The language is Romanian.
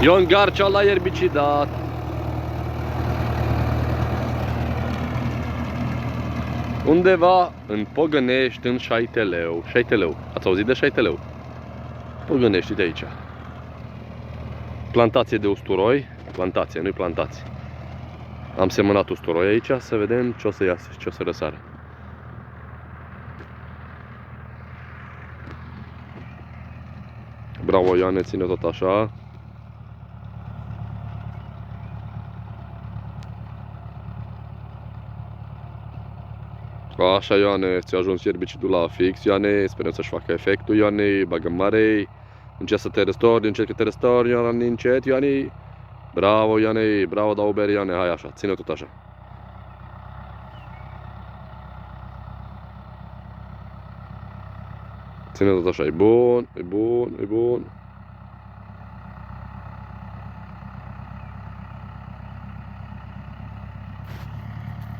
Ion Garcea la erbicidat. Undeva în Pogănești, în Șaiteleu. Șaiteleu. Ați auzit de Șaiteleu? Pogănești, de aici. Plantație de usturoi. Plantație, nu-i plantație. Am semănat usturoi aici, să vedem ce o să iasă și ce o să răsară. Bravo, Ioane, ține tot așa. Așa, Ioane, ți-a ajuns erbicidul la fix, Ioane, sperăm să-și facă efectul, Ioane, bagă mare, încerc să te restori, încerc să te restori, Ioane, încet, Ioane. Bravo, Ioane, bravo, dau beri, Ioane, hai așa, ține tot așa. Ține tot așa, e bun, e bun, e bun.